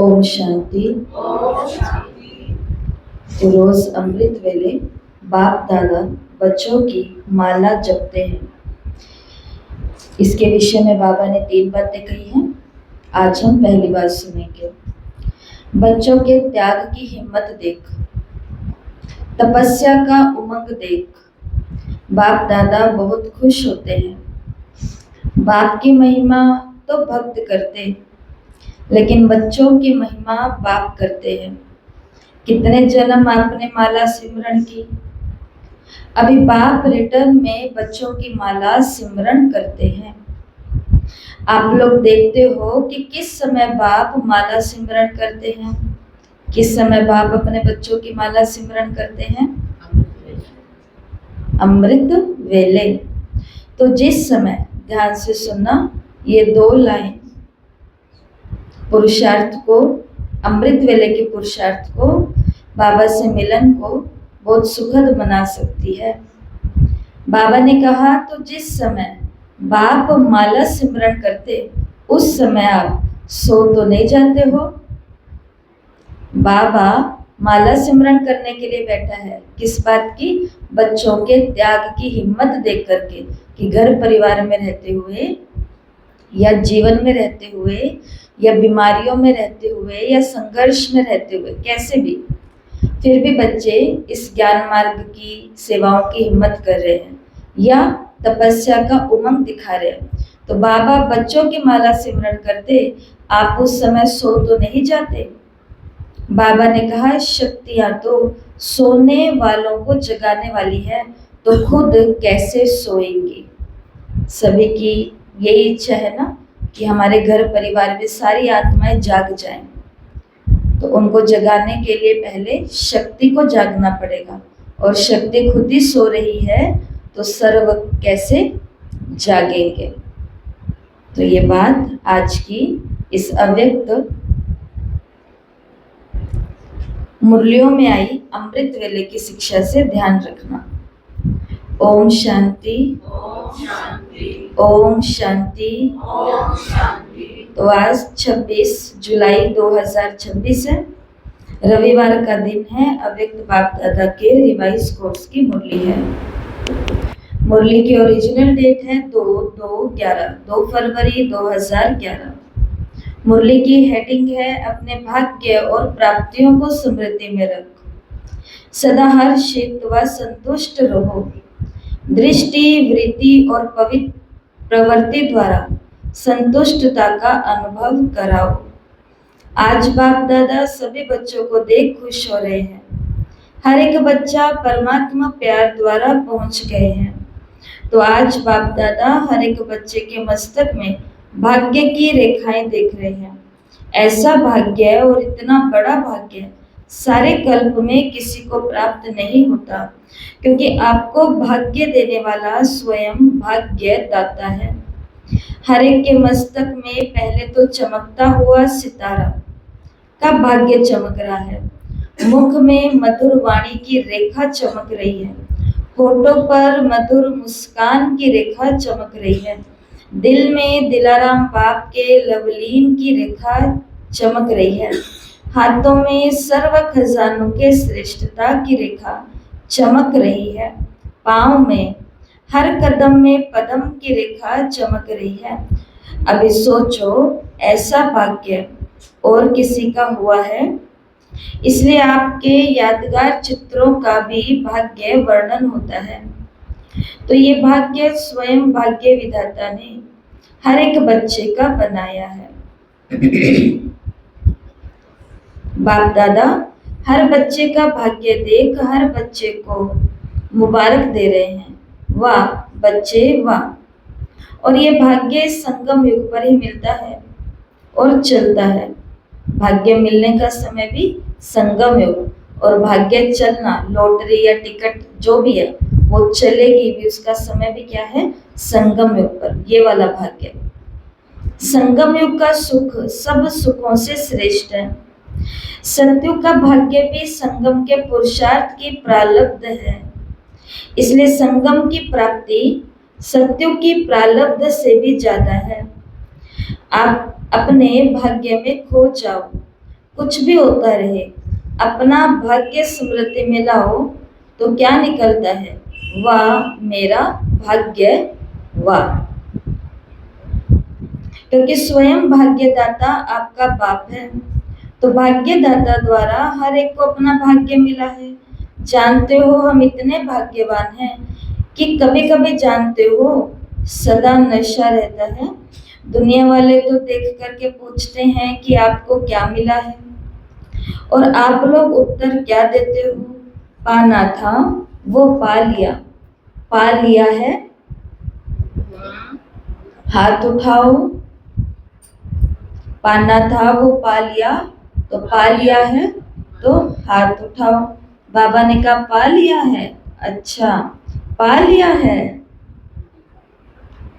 ओम शांति। तो रोज अमृत वेले बाप दादा बच्चों की माला जपते हैं। इसके विषय में बाबा ने 3 बातें कही हैं। आज हम पहली बात सुनेंगे। बच्चों के त्याग की हिम्मत देख, तपस्या का उमंग देख, बाप दादा बहुत खुश होते हैं। बाप की महिमा तो भक्त करते, लेकिन बच्चों की महिमा बाप करते हैं। कितने जन्म आपने माला सिमरण की, अभी बाप रिटर्न में बच्चों की माला सिमरण करते हैं। आप लोग देखते हो कि किस समय बाप माला सिमरण करते हैं। किस समय बाप अपने बच्चों की माला सिमरण करते हैं? अमृत वेले। तो जिस समय, ध्यान से सुनना, ये 2 लाइन पुरुषार्थ को, अमृत वेले के पुरुषार्थ को, बाबा से मिलन को बहुत सुखद बना सकती है। बाबा ने कहा तो जिस समय बाप माला सिमरण करते, उस समय आप सो तो नहीं जाते हो। बाबा माला सिमरण करने के लिए बैठा है, किस बात की? बच्चों के त्याग की हिम्मत देख करके, कि घर परिवार में रहते हुए या जीवन में रहते हुए या बीमारियों में रहते हुए या संघर्ष में रहते हुए, कैसे भी, फिर भी बच्चे इस ज्ञान मार्ग की सेवाओं की हिम्मत कर रहे हैं या तपस्या का उमंग दिखा रहे हैं। तो बाबा बच्चों की माला सिमरण करते, आप उस समय सो तो नहीं जाते। बाबा ने कहा शक्तियां तो सोने वालों को जगाने वाली है, तो खुद कैसे सोएंगी। सभी की यही इच्छा है ना कि हमारे घर परिवार में सारी आत्माएं जाग जाएं। तो उनको जगाने के लिए पहले शक्ति को जागना पड़ेगा, और शक्ति खुद ही सो रही है, तो सर्व कैसे जागेंगे। तो ये बात आज की इस अव्यक्त मुरलियों में आई अमृत वेले की शिक्षा से ध्यान रखना। ओम शांति, ओम शांति। तो आज 26 जुलाई 2026 है, रविवार का दिन है। अव्यक्त बाप दादा के रिवाइज कोर्स की मुरली है। मुरली की ओरिजिनल डेट है 2 फरवरी 2011। मुरली की हेडिंग है अपने भाग्य और प्राप्तियों को स्मृति में रख, सदा हर्षित व संतुष्ट रहो, दृष्टि, वृत्ति और पवित्र प्रवृत्ति द्वारा संतुष्टता का अनुभव कराओ। आज बाप दादा सभी बच्चों को देख खुश हो रहे हैं। हर एक बच्चा परमात्मा प्यार द्वारा पहुंच गए हैं। तो आज बाप दादा हर एक बच्चे के मस्तक में भाग्य की रेखाएं देख रहे हैं। ऐसा भाग्य और इतना बड़ा भाग्य सारे कल्प में किसी को प्राप्त नहीं होता, क्योंकि आपको भाग्य देने वाला स्वयं भाग्य दाता है। हर एक के मस्तक में पहले तो चमकता हुआ सितारा का भाग्य चमक रहा है। मुख में मधुर वाणी की रेखा चमक रही है, होठों पर मधुर मुस्कान की रेखा चमक रही है, दिल में दिलाराम बाप के लवलीन की रेखा चमक रही है, हाथों में सर्व खजानों के श्रेष्ठता की रेखा चमक रही है, पाँव में हर कदम में पदम की रेखा चमक रही है। अभी सोचो ऐसा भाग्य और किसी का हुआ है? इसलिए आपके यादगार चित्रों का भी भाग्य वर्णन होता है। तो ये भाग्य स्वयं भाग्य विधाता ने हर एक बच्चे का बनाया है। बाप दादा हर बच्चे का भाग्य देख हर बच्चे को मुबारक दे रहे हैं। वाह बच्चे वाह। और ये भाग्य संगम युग पर ही मिलता है और चलता है। भाग्य मिलने का समय भी संगम युग, और भाग्य चलना, लॉटरी या टिकट जो भी है वो चलेगी भी, उसका समय भी क्या है? संगम युग पर। ये वाला भाग्य, संगम युग का सुख सब सुखों से श्रेष्ठ है। सत्युग का भाग्य भी संगम के पुरुषार्थ की प्रारब्ध है, इसलिए संगम की प्राप्ति सत्युग की प्रारब्ध से भी ज्यादा है। आप अपने भाग्य में खो जाओ, कुछ भी होता रहे, अपना भाग्य स्मृति में लाओ तो क्या निकलता है? वाह मेरा भाग्य वाह। क्योंकि स्वयं भाग्यदाता आपका बाप है, तो भाग्यदाता द्वारा हर एक को अपना भाग्य मिला है। जानते हो हम इतने भाग्यवान हैं कि कभी कभी जानते हो सदा नशा रहता है। दुनिया वाले तो देख करके पूछते हैं कि आपको क्या मिला है, और आप लोग उत्तर क्या देते हो? पाना था वो पा लिया। पा लिया है, हाथ उठाओ। पाना था वो पा लिया, तो पा लिया है तो हाथ उठाओ। बाबा ने कहा पा लिया है, अच्छा पा लिया है।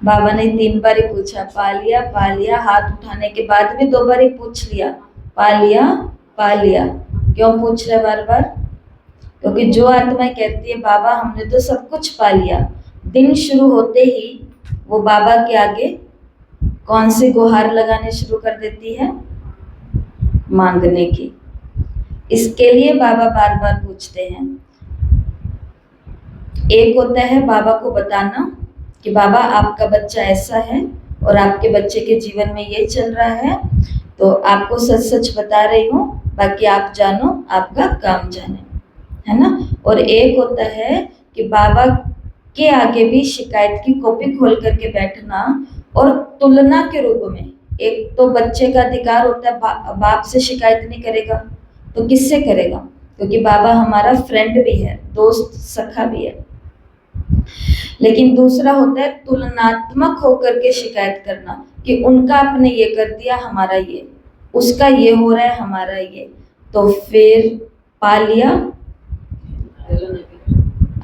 बाबा ने 3 बार ही पूछा, पा लिया पा लिया। हाथ उठाने के बाद भी 2 बार ही पूछ लिया, पा लिया पा लिया। क्यों पूछ रहे बार बार? क्योंकि जो आत्मा कहती है बाबा हमने तो सब कुछ पा लिया, दिन शुरू होते ही वो बाबा के आगे कौन सी गुहार लगाने शुरू कर देती है? मांगने की। इसके लिए बाबा बार बार पूछते हैं। एक होता है बाबा को बताना कि बाबा आपका बच्चा ऐसा है और आपके बच्चे के जीवन में ये चल रहा है, तो आपको सच सच बता रही हूँ, बाकी आप जानो, आपका काम जाने, है ना। और एक होता है कि बाबा के आगे भी शिकायत की कॉपी खोल करके बैठना और तुलना के रूप में। एक तो बच्चे का अधिकार होता है बाप से शिकायत नहीं करेगा तो किससे करेगा? क्योंकि बाबा हमारा फ्रेंड भी है, दोस्त सखा भी है। लेकिन दूसरा होता है तुलनात्मक होकर के शिकायत करना कि उनका आपने ये कर दिया, हमारा ये, उसका ये हो रहा है, हमारा ये। तो फिर पा लिया?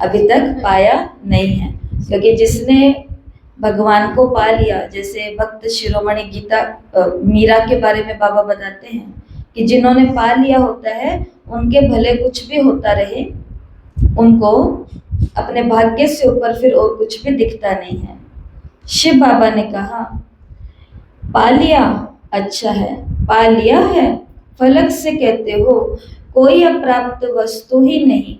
अभी तक पाया नहीं है। क्योंकि जिसने भगवान को पा लिया, जैसे भक्त शिरोमणि गीता मीरा के बारे में बाबा बताते हैं कि जिन्होंने पा लिया होता है उनके भले कुछ भी होता रहे, उनको अपने भाग्य से ऊपर फिर और कुछ भी दिखता नहीं है। शिव बाबा ने कहा पा लिया, अच्छा है, पा लिया है। फलक से कहते हो कोई अप्राप्त वस्तु ही नहीं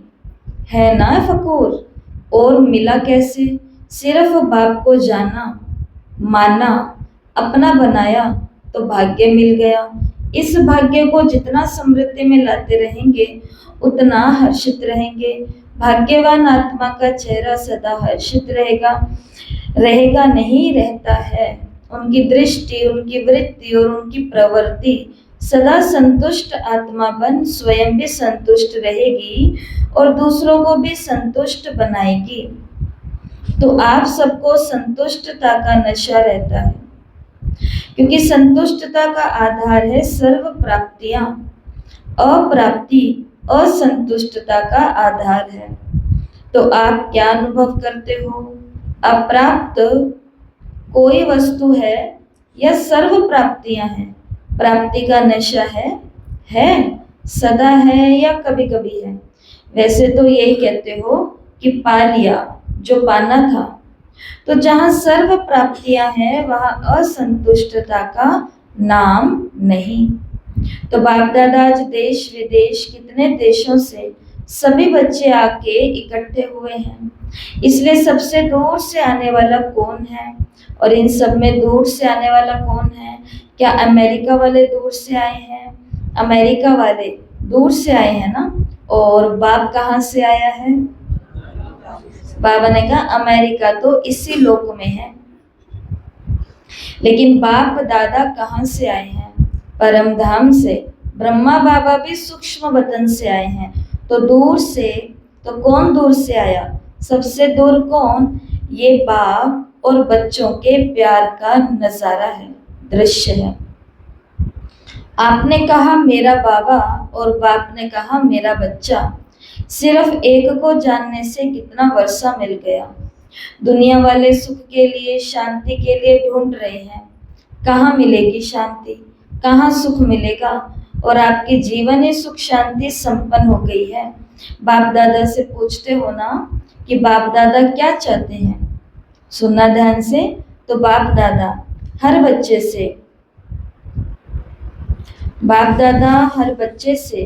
है ना फकूर, और मिला कैसे? सिर्फ बाप को जाना, माना, अपना बनाया तो भाग्य मिल गया। इस भाग्य को जितना समृद्धि में लाते रहेंगे उतना हर्षित रहेंगे। भाग्यवान आत्मा का चेहरा सदा हर्षित रहेगा, रहेगा नहीं, रहता है। उनकी दृष्टि, उनकी वृत्ति और उनकी प्रवृत्ति सदा संतुष्ट आत्मा बन स्वयं भी संतुष्ट रहेगी और दूसरों को भी संतुष्ट बनाएगी। तो आप सबको संतुष्टता का नशा रहता है, क्योंकि संतुष्टता का आधार है सर्व प्राप्तियां। अप्राप्ति असंतुष्टता का आधार है। तो आप क्या अनुभव करते हो? अप्राप्त कोई वस्तु है या सर्व प्राप्तियां हैं? प्राप्ति का नशा है, सदा है या कभी कभी है? वैसे तो यही कहते हो कि पा लिया, जो पाना था। तो जहां सर्व प्राप्तियां हैं वहां असंतुष्टता का नाम नहीं। तो बाप दादा आज देश विदेश कितने देशों से सभी बच्चे आके इकट्ठे हुए हैं। इसलिए सबसे दूर से आने वाला कौन है? और इन सब में दूर से आने वाला कौन है? क्या अमेरिका वाले दूर से आए हैं? अमेरिका वाले दूर से आए हैं ना। और बाप कहाँ से आया है? बाबा ने कहा अमेरिका तो इसी लोक में है। लेकिन बाप दादा कहाँ से आए हैं? परम धाम से। ब्रह्मा बाबा भी सूक्ष्म वतन से आए हैं। तो दूर से, तो कौन दूर से आया? सबसे दूर कौन? ये बाप और बच्चों के प्यार का नजारा है, दृश्य है। आपने कहा मेरा बाबा और बाप ने कहा मेरा बच्चा। सिर्फ एक को जानने से कितना वर्षा मिल गया। दुनिया वाले सुख के लिए, शांति के लिए ढूंढ रहे हैं। कहाँ मिलेगी शांति, कहाँ सुख मिलेगा? और आपके जीवन ही सुख शांति संपन्न हो गई है। बाप दादा से पूछते हो ना कि बाप दादा क्या चाहते हैं? सुनना ध्यान से। तो बाप दादा हर बच्चे से बाप दादा हर बच्चे से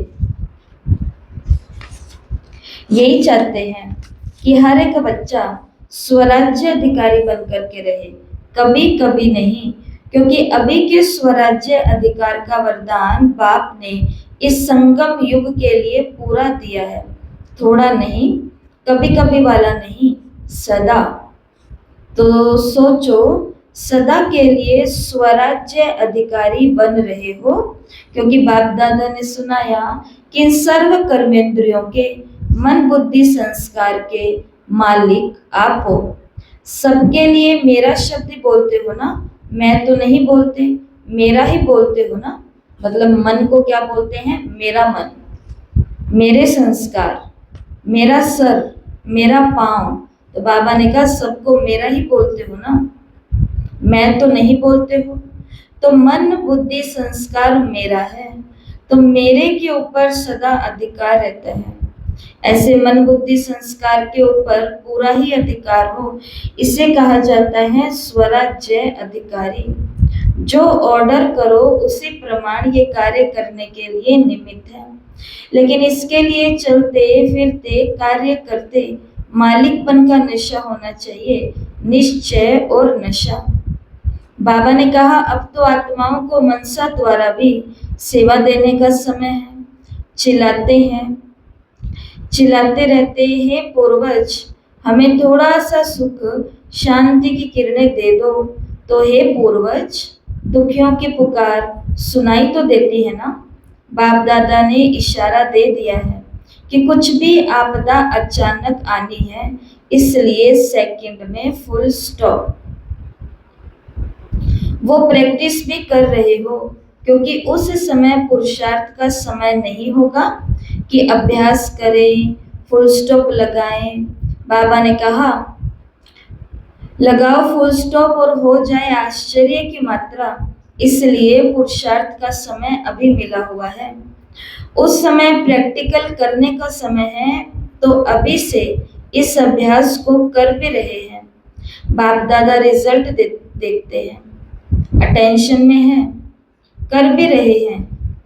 यही चाहते हैं कि हर एक बच्चा स्वराज्य अधिकारी बनकर के रहे, कभी कभी नहीं, क्योंकि अभी के स्वराज्य अधिकार का वरदान बाप ने इस संगम युग के लिए पूरा दिया है। थोड़ा नहीं, कभी कभी वाला नहीं, सदा। तो सोचो, सदा के लिए स्वराज्य अधिकारी बन रहे हो, क्योंकि बाप दादा ने सुनाया कि इन सर्व कर्मेंद्रियों के, मन बुद्धि संस्कार के मालिक आप हो। सबके लिए मेरा शब्द बोलते हो ना, मैं तो नहीं बोलते, मेरा ही बोलते हो ना। मतलब मन को क्या बोलते हैं? मेरा मन, मेरे संस्कार, मेरा सर, मेरा पांव। तो बाबा ने कहा सबको मेरा ही बोलते हो ना, मैं तो नहीं बोलते हो। तो मन बुद्धि संस्कार मेरा है, तो मेरे के ऊपर सदा अधिकार रहता है। ऐसे मन बुद्धि संस्कार के ऊपर पूरा ही अधिकार हो, इसे कहा जाता है स्वराज्य अधिकारी। जो ऑर्डर करो उसी प्रमाण ये कार्य करने के लिए निमित्त है। लेकिन इसके लिए चलते फिरते कार्य करते मालिकपन का नशा होना चाहिए, निश्चय और नशा। बाबा ने कहा अब तो आत्माओं को मनसा द्वारा भी सेवा देने का समय है। चिल्लाते रहते हैं पूर्वज, हमें थोड़ा सा सुख शांति की किरणें दे दो। तो हे पूर्वज, दुखियों की पुकार सुनाई तो देती है ना। बाप दादा ने इशारा दे दिया है कि कुछ भी आपदा अचानक आनी है, इसलिए सेकंड में फुल स्टॉप। वो प्रैक्टिस भी कर रहे हो, क्योंकि उस समय पुरुषार्थ का समय नहीं होगा कि अभ्यास करें, फुल स्टॉप लगाएं। बाबा ने कहा लगाओ फुल स्टॉप और हो जाए आश्चर्य की मात्रा, इसलिए पुरुषार्थ का समय अभी मिला हुआ है। उस समय प्रैक्टिकल करने का समय है, तो अभी से इस अभ्यास को कर भी रहे हैं। बाप दादा रिजल्ट देखते हैं, अटेंशन में है, कर भी रहे हैं,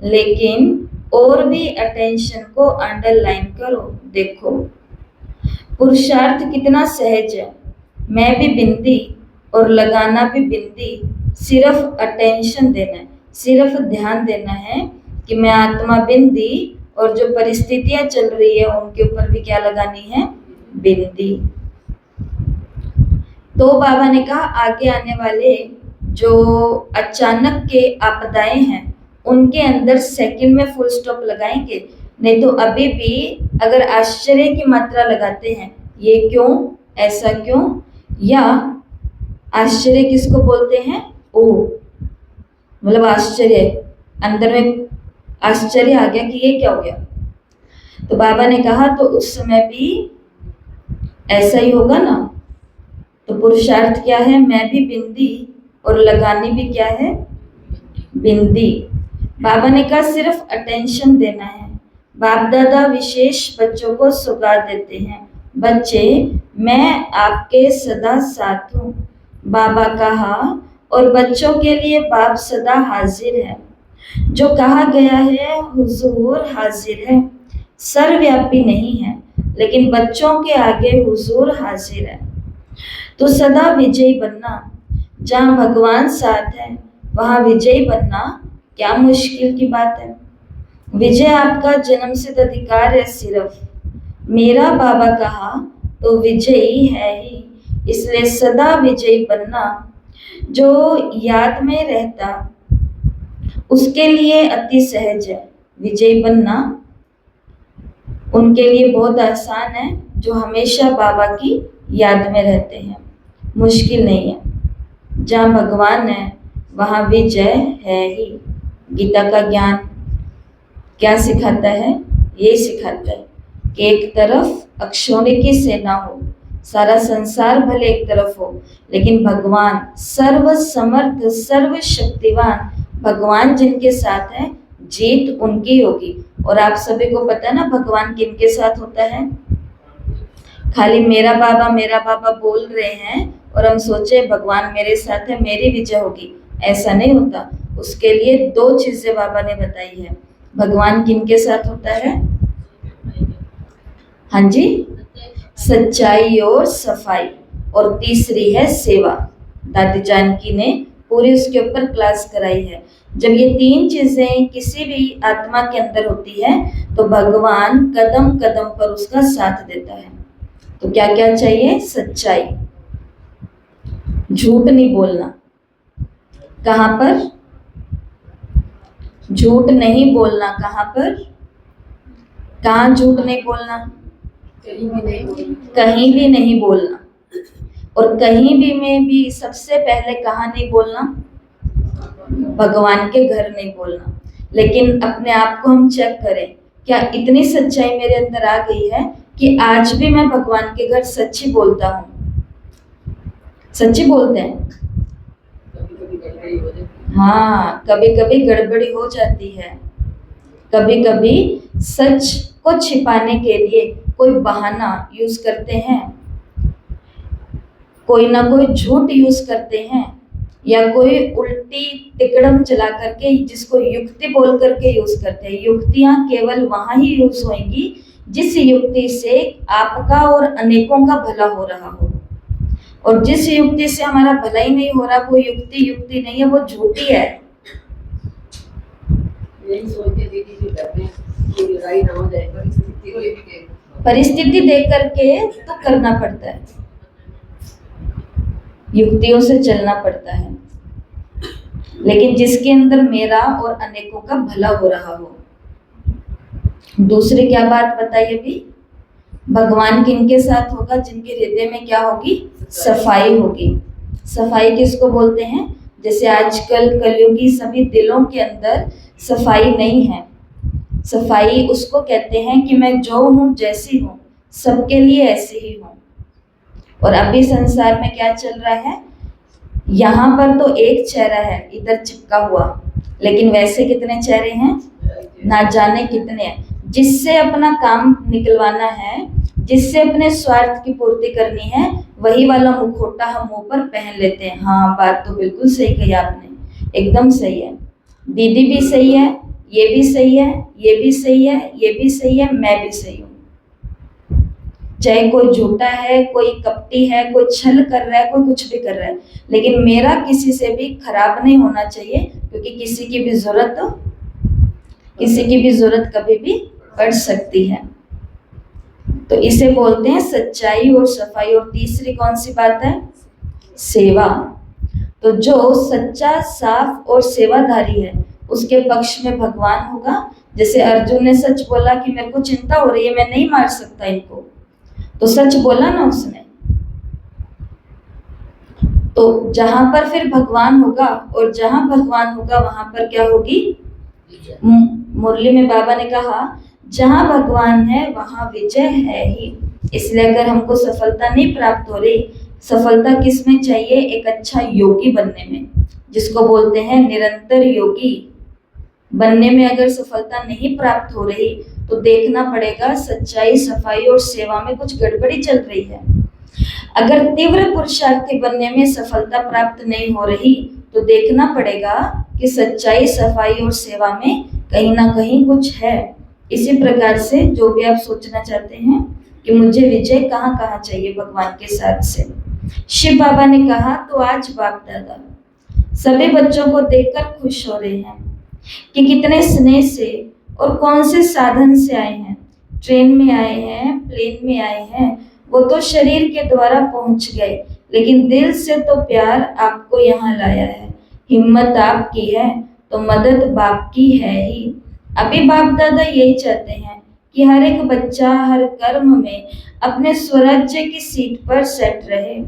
लेकिन और भी अटेंशन को अंडरलाइन करो। देखो पुरुषार्थ कितना सहज है, मैं भी बिंदी और लगाना भी बिंदी, सिर्फ अटेंशन देना है, सिर्फ ध्यान देना है कि मैं आत्मा बिंदी और जो परिस्थितियां चल रही है उनके ऊपर भी क्या लगानी है? बिंदी। तो बाबा ने कहा आगे आने वाले जो अचानक के आपदाएं हैं उनके अंदर सेकंड में फुल स्टॉप लगाएंगे, नहीं तो अभी भी अगर आश्चर्य की मात्रा लगाते हैं, ये क्यों, ऐसा क्यों, या आश्चर्य किसको बोलते हैं? ओ मतलब आश्चर्य, अंदर में आश्चर्य आ गया कि ये क्या हो गया। तो बाबा ने कहा तो उस समय भी ऐसा ही होगा ना। तो पुरुषार्थ क्या है? मैं भी बिंदी और लगानी भी क्या है? बिंदी। बाबा ने कहा सिर्फ अटेंशन देना है। बाप दादा विशेष बच्चों को सौगात देते हैं, बच्चे मैं आपके सदा साथ हूँ। बाबा कहा और बच्चों के लिए बाप सदा हाजिर है। जो कहा गया है हुजूर हाजिर है, सर्वव्यापी नहीं है, लेकिन बच्चों के आगे हुजूर हाजिर है। तो सदा विजयी बनना, जहाँ भगवान साथ है वहाँ विजयी बनना क्या मुश्किल की बात है। विजय आपका जन्म सिद्ध अधिकार है। सिर्फ मेरा बाबा कहा तो विजयी है ही, इसलिए सदा विजयी बनना। जो याद में रहता उसके लिए अति सहज है, विजयी बनना उनके लिए बहुत आसान है जो हमेशा बाबा की याद में रहते हैं, मुश्किल नहीं है। जहाँ भगवान है वहाँ विजय है ही। गीता का ज्ञान क्या सिखाता है? ये सिखाता है कि एक तरफ अक्षौणी की सेना हो, सारा संसार भले एक तरफ हो, लेकिन भगवान सर्व समर्थ सर्व शक्तिवान भगवान जिनके साथ है, जीत उनकी होगी। और आप सभी को पता है ना भगवान किनके साथ होता है? खाली मेरा बाबा बोल रहे हैं और हम सोचे भगवान मेरे साथ है, मेरी विजय होगी, ऐसा नहीं होता। उसके लिए 2 चीजें बाबा ने बताई है। भगवान किनके साथ होता है? हाँ जी, सच्चाई और सफाई, और तीसरी है सेवा। दादी जानकी ने पूरी उसके ऊपर क्लास कराई है। जब ये 3 चीजें किसी भी आत्मा के अंदर होती है तो भगवान कदम कदम पर उसका साथ देता है। तो क्या क्या चाहिए? सच्चाई, झूठ नहीं बोलना। कहाँ पर? झूठ नहीं बोलना। कहाँ पर? कहाँ झूठ नहीं बोलना? कहीं भी नहीं बोलना। और कहीं भी में भी सबसे पहले कहाँ नहीं बोलना? भगवान के घर नहीं बोलना। लेकिन अपने आप को हम चेक करें, क्या इतनी सच्चाई मेरे अंदर आ गई है कि आज भी मैं भगवान के घर सच्ची बोलता हूँ? सच्ची बोलते हैं? हाँ, कभी कभी गड़बड़ी हो जाती है। कभी कभी सच को छिपाने के लिए कोई बहाना यूज करते हैं, कोई ना कोई झूठ यूज करते हैं, या कोई उल्टी तिकड़म चला करके, जिसको युक्ति बोल करके यूज करते हैं। युक्तियां केवल वहां ही यूज होंगी जिस युक्ति से आपका और अनेकों का भला हो रहा हो, और जिस युक्ति से हमारा भला ही नहीं हो रहा वो युक्ति युक्ति नहीं है, वो झूठी है। परिस्थिति देख करके तो करना पड़ता है, युक्तियों से चलना पड़ता है, लेकिन जिसके अंदर मेरा और अनेकों का भला हो रहा हो। दूसरी क्या बात बताई अभी? भगवान किनके साथ होगा? जिनके हृदय में क्या होगी? सफाई होगी। सफाई किसको बोलते हैं? जैसे आजकल कलयुगी सभी दिलों के अंदर सफाई नहीं है। सफाई उसको कहते हैं कि मैं जो हूँ, जैसी हूँ, सबके लिए ऐसी ही हूँ। और अभी संसार में क्या चल रहा है? यहाँ पर तो एक चेहरा है इधर चिपका हुआ, लेकिन वैसे कितने चेहरे हैं? ना जाने कितने हैं। जिससे अपना काम निकलवाना है, जिससे अपने स्वार्थ की पूर्ति करनी है, वही वाला मुखौटा हम मुंह पर पहन लेते हैं। हाँ, बात तो बिल्कुल सही कही आपने, एकदम सही है। दीदी भी सही है, ये भी सही है, ये भी सही है, ये भी सही है, मैं भी सही हूँ। चाहे कोई झूठा है, कोई कपटी है, कोई छल कर रहा है, कोई कुछ भी कर रहा है, लेकिन मेरा किसी से भी खराब नहीं होना चाहिए, क्योंकि किसी की भी जरूरत कभी भी पड़ सकती है। तो इसे बोलते हैं सच्चाई और सफाई। और तीसरी कौन सी बात है? सेवा। तो जो सच्चा, साफ और सेवाधारी है उसके पक्ष में भगवान होगा। जैसे अर्जुन ने सच बोला कि मेरे को चिंता हो रही है, मैं नहीं मार सकता इनको, तो सच बोला ना उसने। तो जहां पर फिर भगवान होगा, और जहां भगवान होगा वहां पर क्या होगी? मुरली में बाबा ने कहा जहां भगवान है वहां विजय है ही। इसलिए अगर हमको सफलता नहीं प्राप्त हो रही, सफलता किस में चाहिए? एक अच्छा योगी बनने में, जिसको बोलते हैं निरंतर योगी बनने में। अगर सफलता नहीं प्राप्त हो रही तो देखना पड़ेगा सच्चाई, सफाई और सेवा में कुछ गड़बड़ी चल रही है। अगर तीव्र पुरुषार्थी बनने में सफलता प्राप्त नहीं हो रही तो देखना पड़ेगा कि सच्चाई, सफाई और सेवा में कहीं ना कहीं कुछ है। इसी प्रकार से जो भी आप सोचना चाहते हैं कि मुझे विजय कहाँ कहाँ चाहिए भगवान के साथ से, शिव बाबा ने कहा तो आज बाप दादा सभी बच्चों को देखकर खुश हो रहे हैं कि कितने स्नेह से और कौन से साधन से आए हैं। ट्रेन में आए हैं, प्लेन में आए हैं, वो तो शरीर के द्वारा पहुंच गए, लेकिन दिल से तो प्यार आपको यहाँ लाया है। हिम्मत आपकी है तो मदद बाप की है ही। अभी बाप दादा यही चाहते हैं कि हर एक बच्चा हर कर्म में अपने स्वराज्य की सीट पर सेट रहे।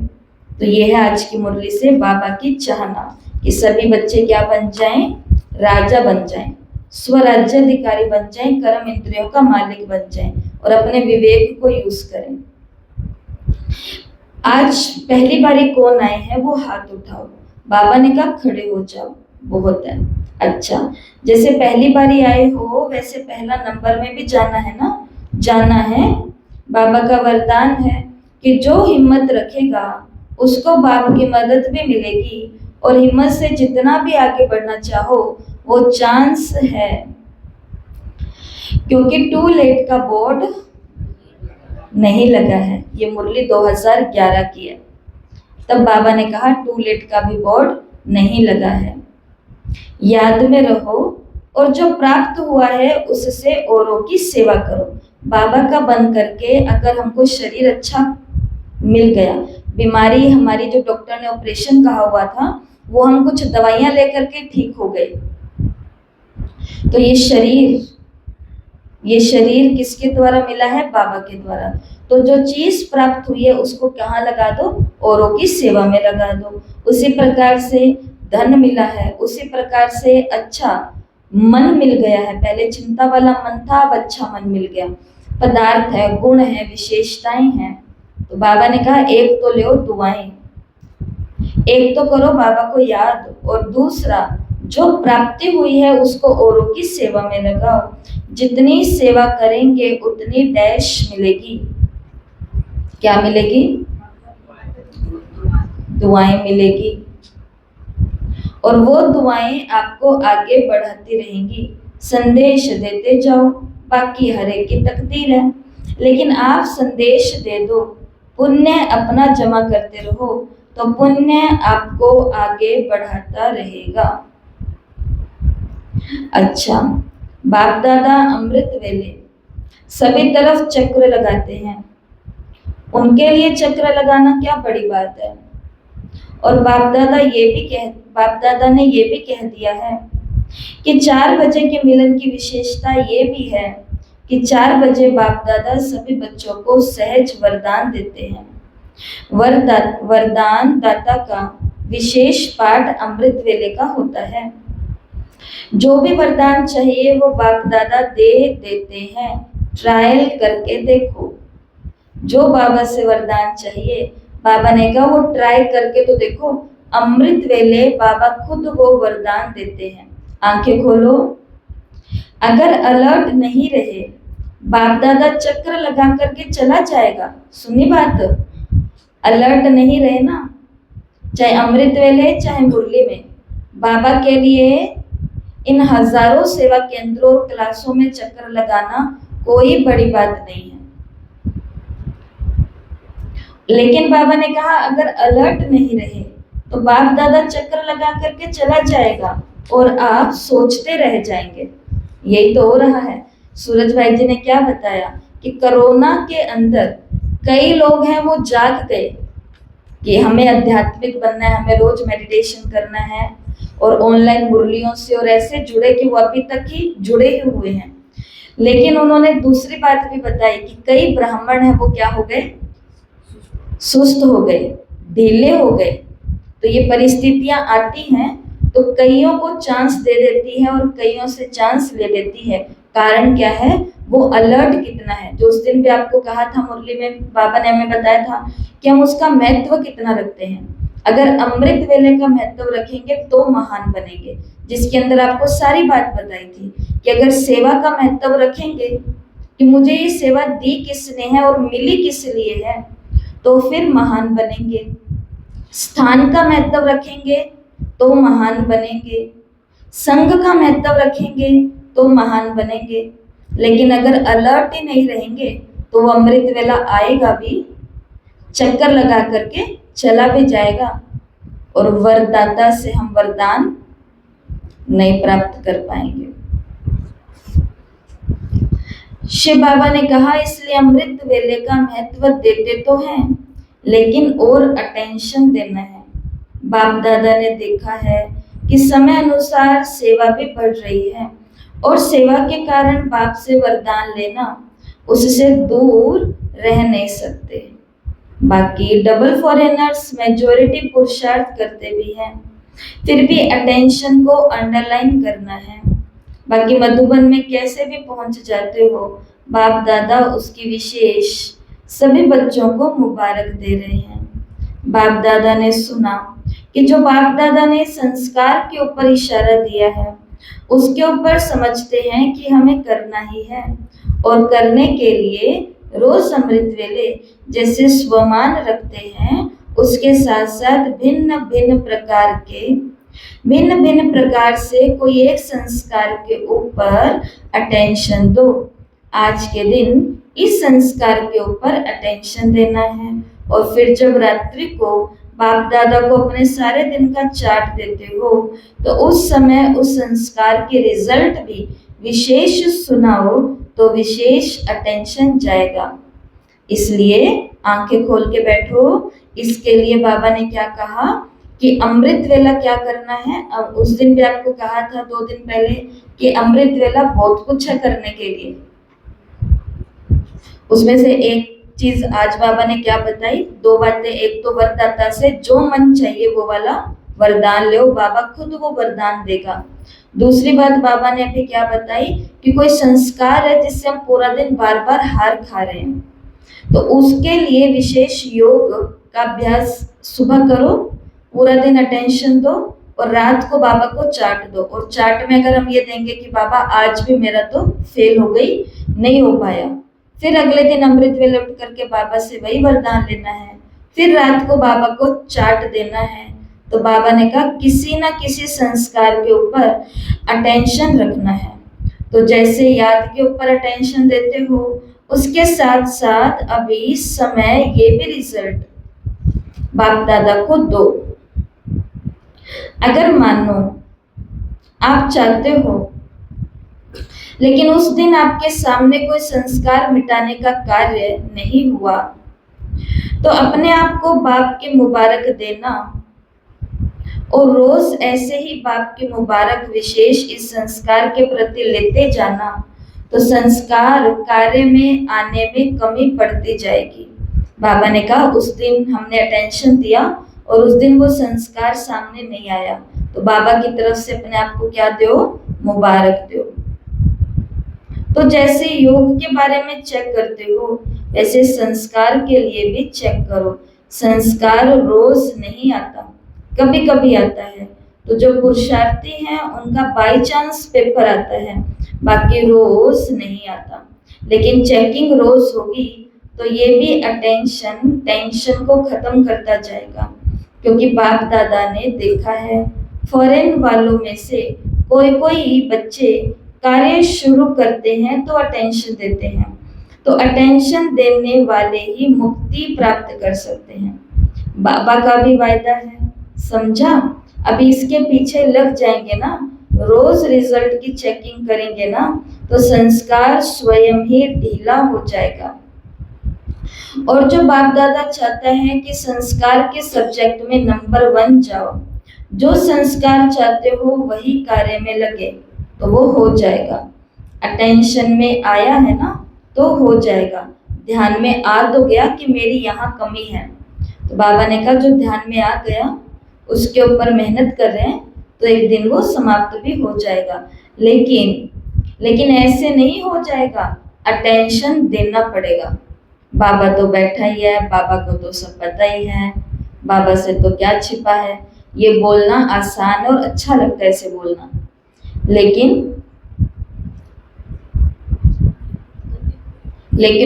तो ये है आज की मुरली से बाबा की चाहना कि सभी बच्चे क्या बन जाएं? राजा बन जाएं, स्वराज्याधिकारी बन जाएं, कर्म इंद्रियों का मालिक बन जाएं और अपने विवेक को यूज करें। आज पहली बारी कौन आए हैं वो हाथ उठाओ। बाबा ने कहा खड़े हो जाओ, बहुत है। अच्छा, जैसे पहली बारी आए हो वैसे पहला नंबर में भी जाना है ना, जाना है। बाबा का वरदान है कि जो हिम्मत रखेगा उसको बाप की मदद भी मिलेगी और हिम्मत से जितना भी आगे बढ़ना चाहो वो चांस है, क्योंकि टू लेट का बोर्ड नहीं लगा है। ये मुरली 2011 की है। तब बाबा ने कहा टू लेट का भी बोर्ड नहीं लगा है। याद में रहो और जो प्राप्त हुआ है उससे औरों की सेवा करो। बाबा का बन करके अगर हमको शरीर अच्छा मिल गया, बीमारी हमारी जो डॉक्टर ने ऑपरेशन कहा हुआ था वो हम कुछ दवाइयां लेकर के ठीक हो गए, तो ये शरीर किसके द्वारा मिला है? बाबा के द्वारा। तो जो चीज प्राप्त हुई है उसको कहाँ लगा दो? औरों की सेवा में लगा दो। उसी प्रकार से धन मिला है, उसी प्रकार से अच्छा मन मिल गया है। पहले चिंता वाला मन था, अब अच्छा मन मिल गया। पदार्थ है, गुण है, विशेषताएं हैं। तो बाबा ने कहा एक तो लो दुआएं, एक तो करो बाबा को याद, और दूसरा जो प्राप्ति हुई है उसको औरों की सेवा में लगाओ। जितनी सेवा करेंगे उतनी डैश मिलेगी। क्या मिलेगी? दुआएं मिलेगी, और वो दुआएं आपको आगे बढ़ाती रहेंगी। संदेश देते जाओ, बाकी हर एक की तकदीर है। लेकिन आप संदेश दे दो, पुण्य अपना जमा करते रहो, तो पुण्य आपको आगे बढ़ाता रहेगा। अच्छा, बाप दादा अमृत वेले सभी तरफ चक्र लगाते हैं। उनके लिए चक्र लगाना क्या बड़ी बात है। और बाप दादा ने ये भी कह दिया है कि 4 बजे के मिलन की विशेषता ये भी है कि 4 बजे बाप दादा सभी बच्चों को सहज वरदान देते हैं। वरदान दाता का विशेष पाठ अमृत वेले का होता है। जो भी वरदान चाहिए वो बाप दादा दे देते हैं। ट्रायल करके देखो। जो बाबा से वरदान चाहिए, बाबा ने कहा वो ट्राई करके तो देखो। अमृत वेले बाबा खुद वो वरदान देते हैं। आंखें खोलो। अगर अलर्ट नहीं रहे, बाप दादा चक्र लगा करके चला जाएगा। सुनी बात? अलर्ट नहीं रहे ना, चाहे अमृत वेले चाहे मुरली में, बाबा के लिए इन हजारों सेवा केंद्रों और क्लासों में चक्कर लगाना कोई बड़ी बात नहीं है। लेकिन बाबा ने कहा अगर अलर्ट नहीं रहे तो बाप दादा चक्कर लगा करके चला जाएगा और आप सोचते रह जाएंगे। यही तो हो रहा है। सूरज भाई जी ने क्या बताया कि कोरोना के अंदर कई लोग हैं वो जाग गए कि हमें आध्यात्मिक बनना है, हमें रोज मेडिटेशन करना है, और ऑनलाइन मुरलियों से और ऐसे जुड़े कि वो अभी तक ही जुड़े ही हुए हैं। लेकिन उन्होंने दूसरी बात भी बताई कि कई ब्राह्मण हैं वो क्या हो गए? सुस्त हो गए, ढीले हो गए। तो ये परिस्थितियां आती हैं तो कईयों को चांस दे देती है और कईयों से चांस ले लेती है। कारण क्या है? वो अलर्ट कितना है। जो उस दिन भी आपको कहा था मुरली में, बाबा ने हमें बताया था कि हम उसका महत्व कितना रखते हैं। अगर अमृत वेले का महत्व रखेंगे तो महान बनेंगे, जिसके अंदर आपको सारी बात बताई थी कि अगर सेवा का महत्व रखेंगे कि मुझे ये सेवा दी किसने है और मिली किस लिए है, तो फिर महान बनेंगे। स्थान का महत्व रखेंगे तो महान बनेंगे। संघ का महत्व रखेंगे तो महान बनेंगे। लेकिन अगर अलर्ट ही नहीं रहेंगे तो वो अमृत वेला आएगा भी, चक्कर लगा करके चला भी जाएगा, और वरदाता से हम वरदान नहीं प्राप्त कर पाएंगे। शिव बाबा ने कहा इसलिए अमृत वेले का महत्व देते तो हैं, लेकिन और अटेंशन देना है। बाप दादा ने देखा है कि समय अनुसार सेवा भी बढ़ रही है, और सेवा के कारण बाप से वरदान लेना, उससे दूर रह नहीं सकते। बाकी डबल फॉरेनर्स मेजॉरिटी पुरुषार्थ करते भी हैं, फिर भी अटेंशन को अंडरलाइन करना है। बाकी मधुबन में कैसे भी पहुंच जाते हो, बाप दादा उसकी विशेष सभी बच्चों को मुबारक दे रहे हैं। बाप दादा ने सुना कि जो बाप दादा ने संस्कार के ऊपर इशारा दिया है उसके ऊपर समझते हैं कि हमें करना ही है, और करने के लिए रोज अमृत वेले जैसे स्वमान रखते हैं उसके साथ साथ भिन्न भिन्न प्रकार से कोई एक संस्कार के ऊपर अटेंशन दो। आज के दिन इस संस्कार के ऊपर अटेंशन देना है। और फिर जब रात्रि को बाप दादा को अपने सारे दिन का चार्ट देते हो तो उस समय उस संस्कार के रिजल्ट भी विशेष सुनाओ तो विशेष अटेंशन जाएगा। इसलिए आंखें खोल के बैठो। इसके लिए बाबा ने क्या कहा कि अमृत वेला क्या करना है। अब उस दिन भी आपको कहा था 2 दिन पहले कि अमृत वेला बहुत कुछ है करने के लिए। उसमें से एक चीज आज बाबा ने क्या बताई, 2 बातें। एक तो वरदाता से जो मन चाहिए वो वाला वरदान लो, बाबा खुद वो वरदान देगा। दूसरी बात बाबा ने अभी क्या बताई कि कोई संस्कार है जिससे हम पूरा दिन बार बार हार खा रहे हैं, तो उसके लिए विशेष योग का अभ्यास सुबह करो, पूरा दिन अटेंशन दो और रात को बाबा को चार्ट दो। और चार्ट में अगर हम ये देंगे कि बाबा आज भी मेरा तो फेल हो गई, नहीं हो पाया, फिर अगले दिन अमृत वेले उठ करके बाबा से वही वरदान लेना है, फिर रात को बाबा को चार्ट देना है। तो बाबा ने कहा किसी ना किसी संस्कार के ऊपर अटेंशन रखना है। तो जैसे याद के ऊपर अटेंशन देते हो, उसके साथ साथ अभी समय ये भी रिजल्ट बाप दादा को दो। अगर मानो आप चाहते हो लेकिन उस दिन आपके सामने कोई संस्कार मिटाने का कार्य नहीं हुआ, तो अपने आप को बाप के मुबारक देना और रोज ऐसे ही बाप के मुबारक विशेष इस संस्कार के प्रति लेते जाना, तो संस्कार कार्य में आने में कमी पड़ती जाएगी। बाबा ने कहा उस दिन हमने अटेंशन दिया और उस दिन वो संस्कार सामने नहीं आया, तो बाबा की तरफ से अपने आप को क्या दो, मुबारक दो। तो जैसे योग के बारे में चेक करते हो, ऐसे संस्कार के लिए भी चेक करो। संस्कार रोज नहीं आता, कभी कभी आता है। तो जो पुरुषार्थी हैं उनका बाय चांस पेपर आता है, बाकी रोज नहीं आता। लेकिन चेकिंग रोज होगी तो ये भी टेंशन को खत्म करता जाएगा। क्योंकि बाप दादा ने देखा है फॉरेन वालों में से कोई बच्चे कार्य शुरू करते हैं तो अटेंशन देते हैं, तो अटेंशन देने वाले ही मुक्ति प्राप्त कर सकते हैं। बाबा का भी वायदा है, समझा। अभी इसके पीछे लग जाएंगे ना, रोज रिजल्ट की चेकिंग करेंगे ना, तो संस्कार स्वयं ही ढीला हो जाएगा। और जो बाप दादा चाहता है कि संस्कार के सब्जेक्ट में नंबर 1 जाओ, जो संस्कार चाहते हो वही कार्य में लगे, तो वो हो जाएगा। अटेंशन में आया है ना, तो हो जाएगा। ध्यान में आ तो गया कि मेरी यहाँ कमी है, तो बाबा ने कहा जो ध्यान में आ गया उसके ऊपर मेहनत कर रहे हैं तो एक दिन वो समाप्त भी हो जाएगा। लेकिन ऐसे नहीं हो जाएगा, अटेंशन देना पड़ेगा। बाबा तो बैठा ही है, बाबा को तो सब पता ही है, बाबा से तो क्या छिपा है। ये बोलना आसान और अच्छा लगता है ऐसे बोलना, लेकिन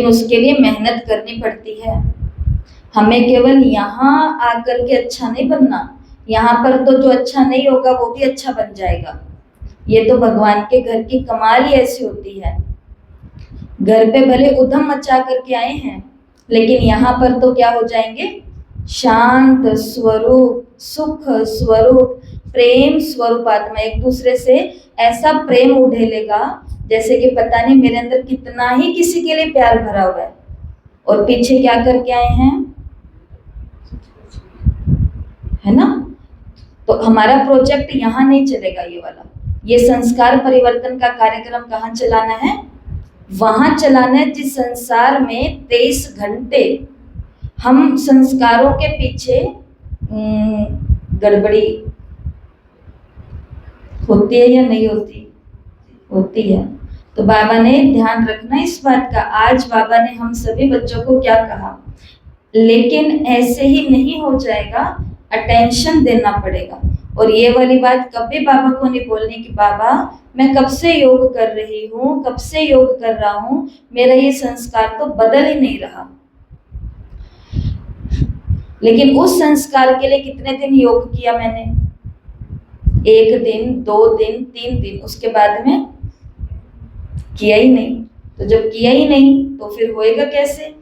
उसके लिए मेहनत करनी पड़ती है। हमें केवल यहाँ आकर के अच्छा नहीं बनना, यहाँ पर तो जो अच्छा नहीं होगा वो भी अच्छा बन जाएगा। ये तो भगवान के घर की कमाल ही ऐसी होती है। घर पे भले उधम मचा करके आए हैं, लेकिन यहाँ पर तो क्या हो जाएंगे, शांत स्वरूप, सुख स्वरूप, प्रेम स्वरूप आत्मा। एक दूसरे से ऐसा प्रेम उड़ेलेगा जैसे कि पता नहीं मेरे अंदर कितना ही किसी के लिए प्यार भरा हुआ है, और पीछे क्या करके आए हैं, है ना। तो हमारा प्रोजेक्ट यहाँ नहीं चलेगा, ये वाला, ये संस्कार परिवर्तन का कार्यक्रम कहाँ चलाना है, वहां चलाना है जिस संसार में 23 घंटे हम संस्कारों के पीछे गड़बड़ी होती है या नहीं होती, होती है। तो बाबा ने ध्यान रखना इस बात का। आज बाबा ने हम सभी बच्चों को क्या कहा, लेकिन ऐसे ही नहीं हो जाएगा, अटेंशन देना पड़ेगा। और ये वाली बात कभी बाबा को नहीं बोलनी कि बाबा मैं कब से योग कर रही हूँ, कब से योग कर रहा हूँ, मेरा ये संस्कार तो बदल ही नहीं रहा। लेकिन उस संस्कार के लिए कितने दिन योग किया मैंने? 1 दिन, 2 दिन, 3 दिन, उसके बाद में किया ही नहीं। तो जब किया ही नहीं तो फिर होएगा कैसे?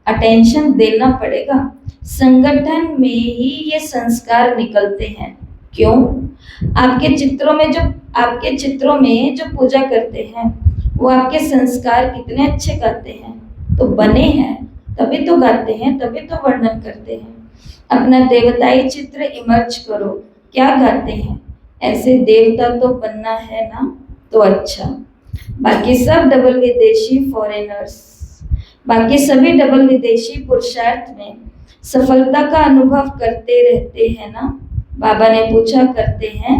अटेंशन देना पड़ेगा। संगठन में ही ये संस्कार निकलते हैं। क्यों? आपके चित्रों में जो पूजा करते हैं वो आपके संस्कार कितने अच्छे गाते हैं, तो बने हैं तभी तो गाते हैं, तभी तो वर्णन करते हैं। अपना देवताई चित्र इमर्ज करो, क्या गाते हैं? ऐसे देवता तो बनना है ना, तो अच्छा। बाकी सब डबल विदेशी फॉरेनर्स, बाकी सभी डबल विदेशी पुरुषार्थ में सफलता का अनुभव करते रहते हैं ना? बाबा ने पूछा, करते हैं?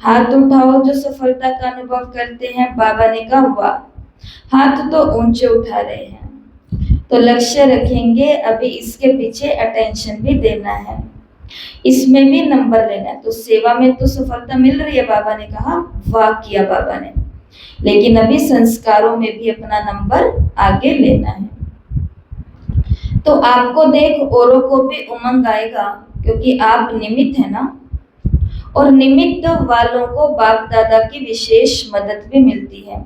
हाथ उठाओ जो सफलता का अनुभव करते हैं। बाबा ने कहा वाह, हाथ तो ऊंचे उठा रहे हैं। तो लक्ष्य रखेंगे, अभी इसके पीछे अटेंशन भी देना है, इसमें भी नंबर लेना है। तो सेवा में तो सफलता मिल रही है, बाबा ने कहा वाह किया बाबा ने, लेकिन अभी संस्कारों में भी अपना नंबर आगे लेना है। तो आपको देख औरों को भी उमंग आएगा, क्योंकि आप निमित्त है ना, और निमित्त वालों को बाप दादा की विशेष मदद भी मिलती है।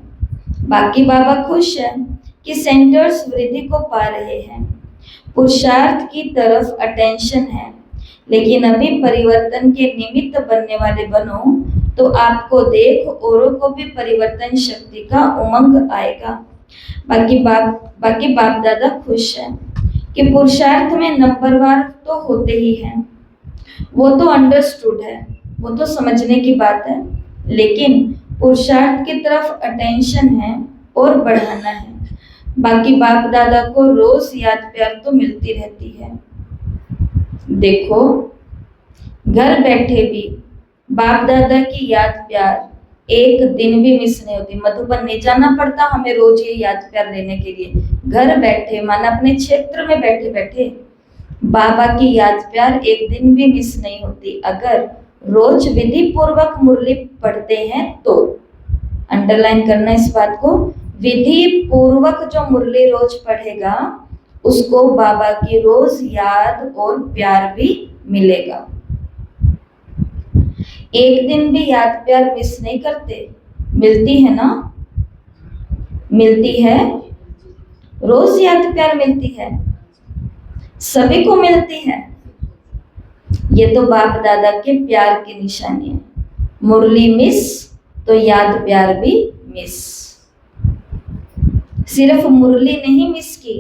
बाकी बाबा खुश है कि सेंटर्स वृद्धि को पा रहे हैं, पुरुषार्थ की तरफ अटेंशन है, लेकिन अभी परिवर्तन के निमित्त बनने वाले बनो तो आपको देख औरों को भी परिवर्तन शक्ति का उमंग आएगा। बाकी बाप दादा खुश है कि पुरुषार्थ में नंबरवार तो होते ही हैं, वो तो अंडरस्टूड है, वो तो समझने की बात है, लेकिन पुरुषार्थ की तरफ अटेंशन है और बढ़ाना है। बाकी बाप दादा को रोज याद प्यार तो मिलती रहती है। देखो, घर बैठे भी बाप दादा की याद प्यार एक दिन भी मिस नहीं होती। मधुबन नहीं जाना पड़ता हमें रोज ये याद प्यार लेने के लिए। घर बैठे, माना अपने क्षेत्र में बैठे बैठे बाबा की याद प्यार एक दिन भी मिस नहीं होती, अगर रोज विधि पूर्वक मुरली पढ़ते हैं तो। अंडरलाइन करना इस बात को, विधि पूर्वक जो मुरली रोज पढ़ेगा उसको बाबा की रोज याद और प्यार भी मिलेगा। एक दिन भी याद प्यार मिस नहीं करते, मिलती है ना? मिलती है, रोज याद प्यार मिलती है, सभी को मिलती है। ये तो बाप दादा के प्यार की निशानी है। मुरली मिस तो याद प्यार भी मिस। सिर्फ मुरली नहीं मिस की,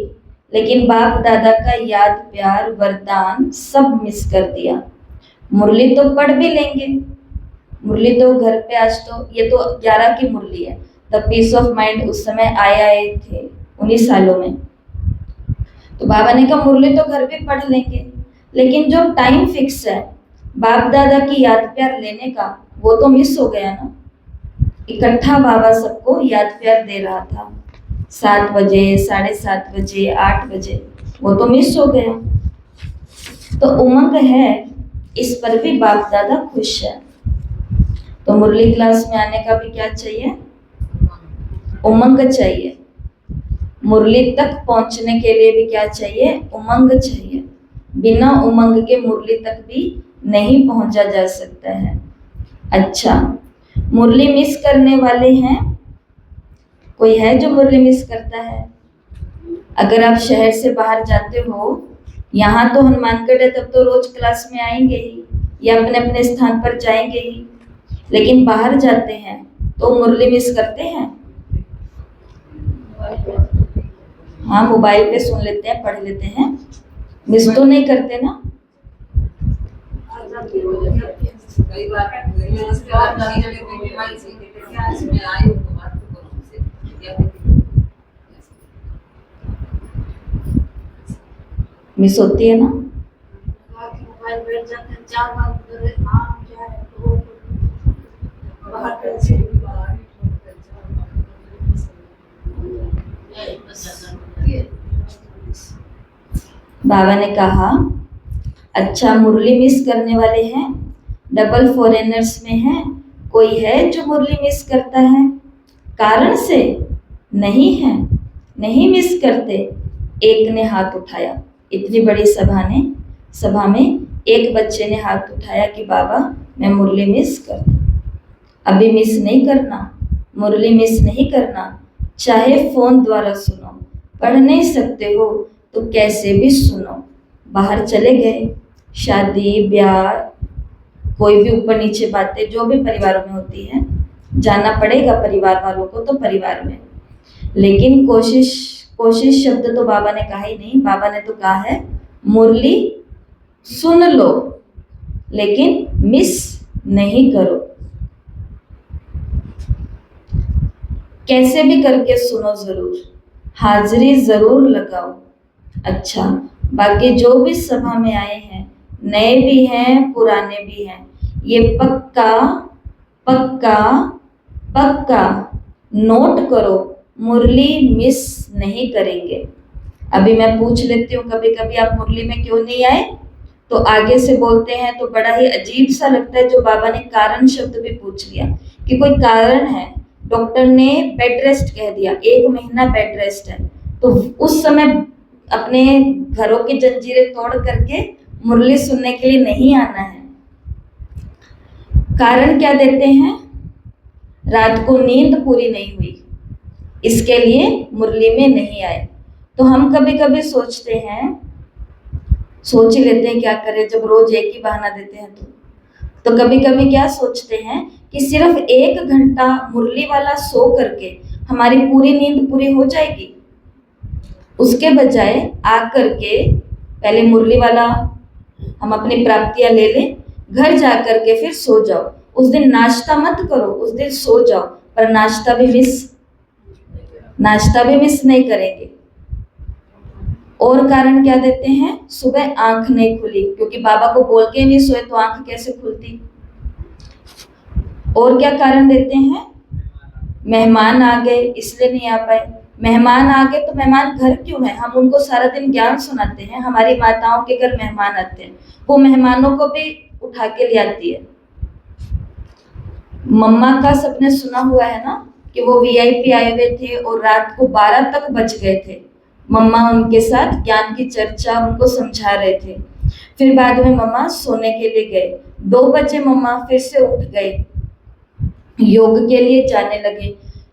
लेकिन बाप दादा का याद प्यार वरदान सब मिस कर दिया। मुरली तो पढ़ भी लेंगे, मुरली तो घर पे, आज तो ये तो 11 की मुरली है, तब पीस ऑफ माइंड उस समय आए थे 19 सालों में। तो बाबा ने कहा मुरली तो घर पे पढ़ लेंगे, लेकिन जो टाइम फिक्स है बाप दादा की याद प्यार लेने का, वो तो मिस हो गया ना। इकट्ठा बाबा सबको याद प्यार दे रहा था, 7 बजे, 7:30 बजे, 8 बजे, वो तो मिस हो गया। तो उमंग है, इस पर भी बाप दादा खुश है। तो मुरली क्लास में आने का भी क्या चाहिए? उमंग चाहिए। मुरली तक पहुंचने के लिए भी क्या चाहिए? उमंग चाहिए। बिना उमंग के मुरली तक भी नहीं पहुंचा जा सकता है। अच्छा, मुरली मिस करने वाले हैं? कोई है जो मुरली मिस करता है? अगर आप शहर से बाहर जाते हो, यहाँ तो हनुमानगढ़ है, तब तो रोज क्लास में आएंगे ही या अपने अपने स्थान पर जाएंगे ही, लेकिन बाहर जाते हैं तो मुरली मिस करते हैं। हाँ, मोबाइल पे सुन लेते हैं, पढ़ लेते हैं, मिस तो नहीं करते ना। मिस होती है ना। बाबा ने कहा अच्छा, मुरली मिस करने वाले हैं, डबल फॉरेनर्स में हैं, कोई है जो मुरली मिस करता है? कारण से नहीं है, नहीं मिस करते। एक ने हाथ उठाया, इतनी बड़ी सभा ने सभा में एक बच्चे ने हाथ उठाया कि बाबा मैं मुरली मिस करता। अभी मिस नहीं करना, मुरली मिस नहीं करना, चाहे फोन द्वारा सुनो, पढ़ नहीं सकते हो तो कैसे भी सुनो। बाहर चले गए, शादी ब्याह कोई भी ऊपर नीचे बातें जो भी परिवारों में होती है, जाना पड़ेगा परिवार वालों को तो परिवार में। लेकिन कोशिश शब्द तो बाबा ने कहा ही नहीं। बाबा ने तो कहा है मुरली सुन लो लेकिन मिस नहीं करो, कैसे भी करके सुनो, जरूर हाजिरी जरूर लगाओ। अच्छा, बाकी जो भी सभा में आए हैं, नए भी हैं पुराने भी हैं, ये पक्का पक्का पक्का नोट करो, मुरली मिस नहीं करेंगे। अभी मैं पूछ लेती हूँ, कभी कभी आप मुरली में क्यों नहीं आए? तो आगे से बोलते हैं तो बड़ा ही अजीब सा लगता है। जो बाबा ने कारण शब्द भी पूछ लिया कि कोई कारण है, डॉक्टर ने बेड रेस्ट कह दिया, 1 महीना बेड रेस्ट है, तो उस समय अपने घरों की जंजीरें तोड़ करके मुरली सुनने के लिए नहीं आना है। कारण क्या देते हैं? रात को नींद पूरी नहीं हुई, इसके लिए मुरली में नहीं आए। तो हम कभी कभी सोचते हैं, सोच ही लेते हैं क्या करें जब रोज एक ही बहाना देते हैं। तो कभी कभी क्या सोचते हैं कि सिर्फ 1 घंटा मुरली वाला सो करके हमारी पूरी नींद पूरी हो जाएगी। उसके बजाय आकर के पहले मुरली वाला हम अपनी प्राप्तियां ले लें, घर जा करके फिर सो जाओ। उस दिन नाश्ता मत करो, उस दिन सो जाओ, पर नाश्ता भी मिस नहीं करेंगे। और कारण क्या देते हैं? सुबह आंख नहीं खुली, क्योंकि बाबा को बोल के नहीं सोए तो आंख कैसे खुलती। और क्या कारण देते हैं? मेहमान आ गए इसलिए नहीं आ पाए। मेहमान आ गए तो मेहमान घर क्यों है? हम उनको सारा दिन ज्ञान सुनाते हैं, हमारी माताओं के घर मेहमान आते हैं, वो मेहमानों को भी उठा के ले आती है। मम्मा का सबने सुना हुआ है ना कि वो वीआईपी आए हुए थे और रात को 12 तक बच गए थे। मम्मा उनके साथ ज्ञान की चर्चा उनको समझा रहे थे। फिर बाद में मम्मा सोने के लिए गए, 2 बजे मम्मा फिर से उठ गए, योग के लिए जाने लगे।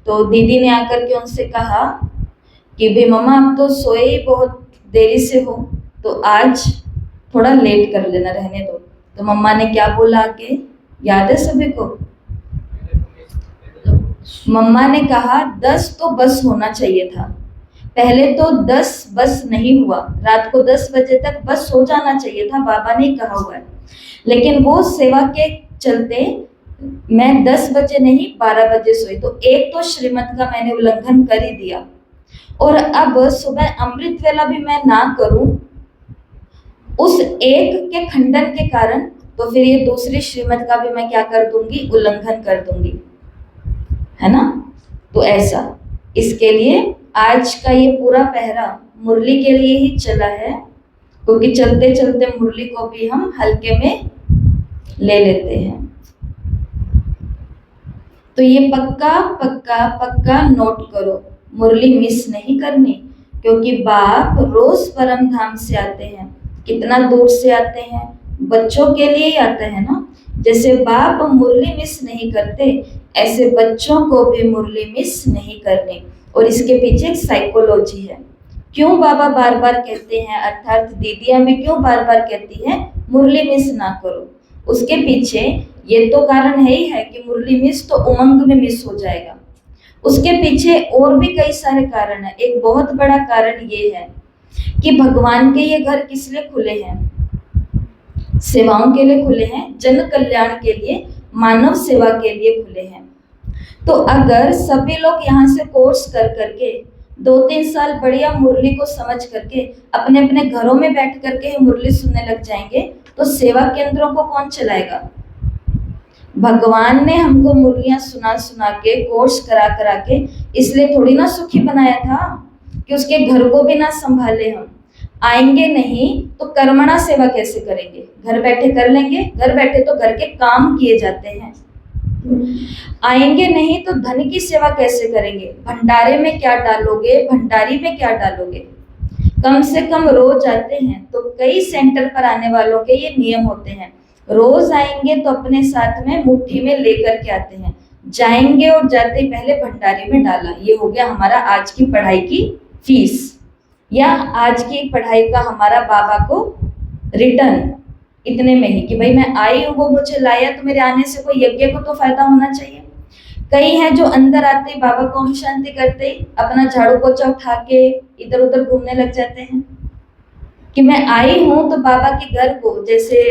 तो दीदी ने आकर के उनसे कहा कि भाई मम्मा आप तो सोए ही बहुत देरी से हो, तो आज थोड़ा लेट कर लेना, रहने दो। तो मम्मा ने क्या बोला आगे, याद है सभी को? मम्मा ने कहा 10 तो बस होना चाहिए था। पहले तो 10 बस नहीं हुआ, रात को 10 बजे तक बस हो जाना चाहिए था, बाबा ने कहा हुआ है। लेकिन वो सेवा के चलते मैं 10 बजे नहीं 12 बजे सोई, तो एक तो श्रीमत का मैंने उल्लंघन कर ही दिया। और अब सुबह अमृत वेला भी मैं ना करूं उस एक के खंडन के कारण, तो फिर ये दूसरी श्रीमत का भी मैं क्या कर दूंगी? उल्लंघन कर दूंगी, है ना? तो ऐसा, इसके लिए आज का ये पूरा पहरा मुरली के लिए ही चला है, क्योंकि चलते चलते मुरली को भी हम हल्के में ले लेते हैं। तो ये पक्का पक्का पक्का नोट करो, मुरली मिस नहीं करनी, क्योंकि बाप रोज परम धाम से आते हैं। कितना दूर से आते हैं? बच्चों के लिए ही आते हैं ना। जैसे बाप मुरली मिस नहीं करते, ऐसे बच्चों को भी मुरली मिस नहीं करनी। और इसके पीछे एक साइकोलॉजी है। क्यों बाबा बार बार कहते हैं, अर्थात दीदियां भी क्यों बार बार कहती हैं मुरली मिस ना करो? उसके पीछे ये तो कारण है ही है कि मुरली मिस तो उमंग में मिस हो जाएगा। उसके पीछे और भी कई सारे कारण है। एक बहुत बड़ा कारण ये है कि भगवान के ये घर किस लिए खुले हैं? सेवाओं के लिए खुले हैं, जन कल्याण के लिए, मानव सेवा के लिए खुले हैं। तो अगर सभी लोग यहाँ से कोर्स कर करके 2-3 साल बढ़िया मुरली को समझ करके अपने अपने घरों में बैठ करके मुरली सुनने लग जाएंगे, तो सेवा केंद्रों को कौन चलाएगा? भगवान ने हमको मुरलियां सुना सुना के, कोर्स करा करा के इसलिए थोड़ी ना सुखी बनाया था कि उसके घर को भी ना संभाले हम। आएंगे नहीं तो कर्मणा सेवा कैसे करेंगे? घर बैठे कर लेंगे, घर बैठे तो घर के काम किए जाते हैं। आएंगे नहीं तो धन की सेवा कैसे करेंगे? भंडारे में क्या डालोगे, भंडारी में क्या डालोगे? कम से कम रोज आते हैं तो कई सेंटर पर आने वालों के ये नियम होते हैं। रोज आएंगे तो अपने साथ में मुट्ठी में लेकर के आते हैं, जाएंगे और जाते ही पहले भंडारे में डाला। ये हो गया हमारा आज की पढ़ाई की फीस, या आज की पढ़ाई का हमारा बाबा को रिटर्न इतने में ही कि भाई मैं आई हूँ, वो मुझे लाया, तो मेरे आने से कोई यज्ञ को तो फायदा होना चाहिए। कई हैं जो अंदर आते ही बाबा को ओम शांति करते ही अपना झाड़ू पोछा उठा के इधर उधर घूमने लग जाते हैं कि मैं आई हूं तो बाबा के घर को, जैसे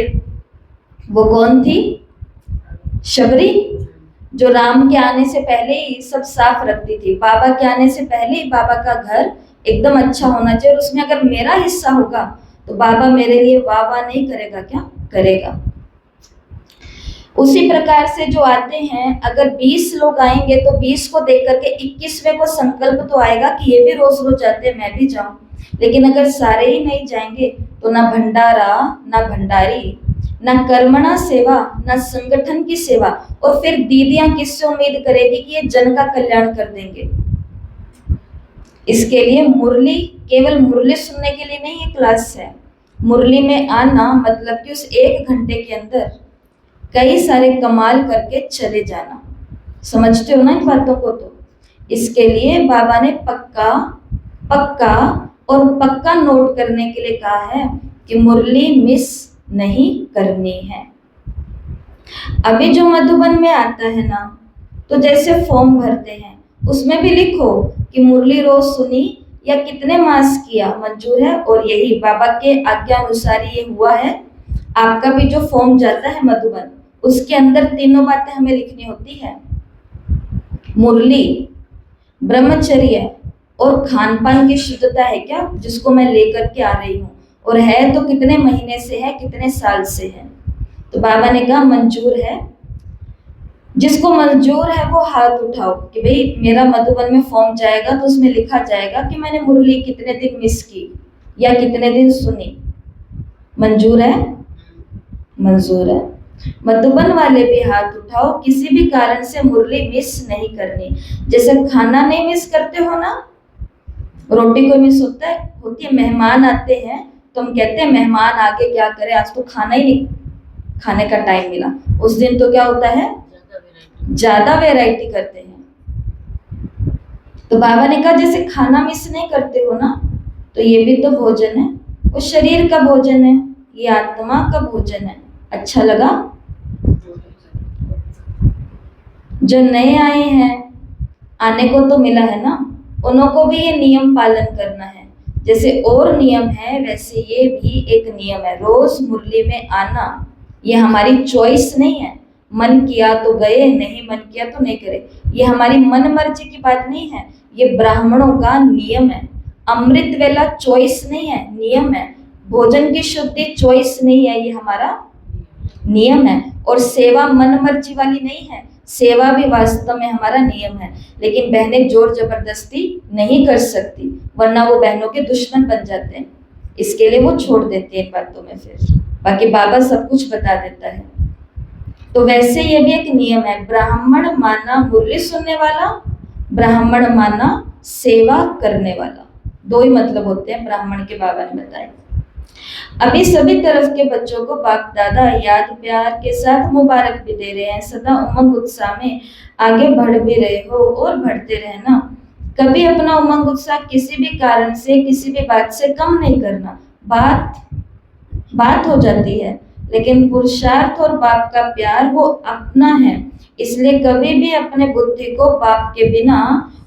वो कौन थी, शबरी, जो राम के आने से पहले ही सब साफ रखती थी। बाबा के आने से पहले ही बाबा का घर एकदम अच्छा होना चाहिए, और उसमें अगर मेरा हिस्सा होगा तो बाबा मेरे लिए वाह वाह नहीं करेगा, क्या करेगा। उसी प्रकार से जो आते हैं, अगर 20 लोग आएंगे तो 20 को देख करके 21वें को संकल्प तो आएगा कि ये भी रोज रोज जाते हैं, मैं भी जाऊं। लेकिन अगर सारे ही नहीं जाएंगे तो ना भंडारा, ना भंडारी, ना कर्मणा सेवा, ना संगठन की सेवा, और फिर दीदियां किससे उम्मीद करेगी कि ये जन का कल्याण कर देंगे। इसके लिए मुरली, केवल मुरली सुनने के लिए नहीं ये क्लास है। मुरली में आना मतलब कि उस 1 घंटे के अंदर कई सारे कमाल करके चले जाना। समझते हो ना इन बातों को। तो इसके लिए बाबा ने पक्का पक्का और पक्का नोट करने के लिए कहा है कि मुरली मिस नहीं करनी है। अभी जो मधुबन में आता है ना, तो जैसे फॉर्म भरते हैं उसमें भी लिखो कि मुरली रोज सुनी या कितने मास किया, मंजूर है। और यही बाबा के आज्ञा अनुसार ये हुआ है। आपका भी जो फॉर्म जाता है मधुबन, उसके अंदर तीनों बातें हमें लिखनी होती है। मुरली, ब्रह्मचर्य और खान पान की शुद्धता है क्या, जिसको मैं लेकर के आ रही हूँ, और है तो कितने महीने से है, कितने साल से है। तो बाबा ने कहा मंजूर है। जिसको मंजूर है वो हाथ उठाओ कि भाई मेरा मधुबन में फॉर्म जाएगा तो उसमें लिखा जाएगा कि मैंने मुरली कितने दिन मिस की या कितने दिन सुनी। मंजूर है? मंजूर है। मधुबन वाले भी हाथ उठाओ, किसी भी कारण से मुरली मिस नहीं करनी। जैसे खाना नहीं मिस करते हो ना, रोटी को मिस होती है। मेहमान आते हैं तो हम कहते हैं मेहमान आगे क्या करे, आज तो खाना ही नहीं खाने का टाइम मिला। उस दिन तो क्या होता है, ज्यादा वैरायटी करते हैं। तो बाबा ने कहा जैसे खाना मिस नहीं करते हो ना, तो ये भी तो भोजन है, वो शरीर का भोजन है, ये आत्मा का भोजन है। अच्छा लगा? जो नए आए हैं, आने को तो मिला है ना, उन्हों को भी ये नियम पालन करना है। जैसे और नियम है वैसे ये भी एक नियम है। रोज मुरली में आना ये हमारी चॉइस नहीं है। मन किया तो गए, नहीं मन किया तो नहीं करे। ये हमारी मन मर्जी की बात नहीं है, ये ब्राह्मणों का नियम है। अमृत वेला चॉइस नहीं है, नियम है। भोजन की शुद्धि चॉइस नहीं है, ये हमारा नियम है। और सेवा मन मर्जी वाली नहीं है, सेवा भी वास्तव में हमारा नियम है। लेकिन बहनें जोर जबरदस्ती नहीं कर सकती, वरना वो बहनों के दुश्मन बन जाते हैं। इसके लिए वो छोड़ देते हैं इन बातों में। फिर बाकी बाबा सब कुछ बता देता है। तो वैसे ये भी एक नियम है, ब्राह्मण माना मुरली सुनने वाला, ब्राह्मण माना सेवा करने वाला। दो ही मतलब होते हैं ब्राह्मण के, बाबा ने बताया। अभी सभी तरफ के बच्चों को बाप दादा याद प्यार के साथ मुबारक भी दे रहे हैं। सदा उमंग उत्साह में आगे बढ़ भी रहे हो और बढ़ते रहना। कभी अपना उमंग उत्साह किसी भी कारण से, किसी भी बात से कम नहीं करना। बात हो जाती है, लेकिन पुरुषार्थ और बाप का प्यार वो अपना है। इसलिए कभी भी अपने बुद्धि को बाप के बिना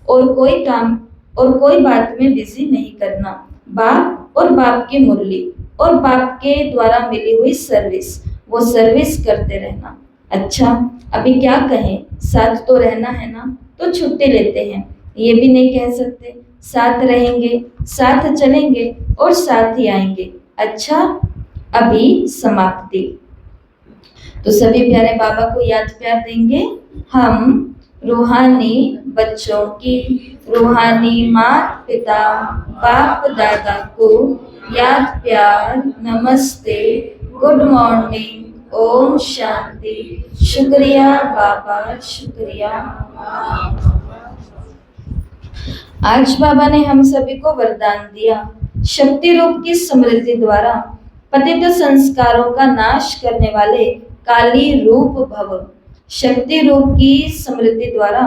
और कोई काम और कोई बात में बिजी नहीं करना। बाप और बाप की मुरली और बाप के द्वारा मिली हुई सर्विस, वो सर्विस करते रहना। अच्छा, अभी क्या कहें, साथ तो रहना है ना, तो छुट्टी लेते हैं। ये भी नहीं कह सकते, साथ रहेंगे, साथ चलेंगे और साथ ही आएंगे। अच्छा, अभी समाप्ति। तो सभी प्यारे बाबा को याद प्यार देंगे। हम रूहानी बच्चों की, रूहानी माता पिता बाप दादा को याद प्यार, नमस्ते, गुड मॉर्निंग, ओम शांति। शुक्रिया बाबा, शुक्रिया। आज बाबा ने हम सभी को वरदान दिया शक्ति रूप की समृद्धि द्वारा पतित संस्कारों का नाश करने वाले काली रूप भव। शक्ति रूप की समृद्धि द्वारा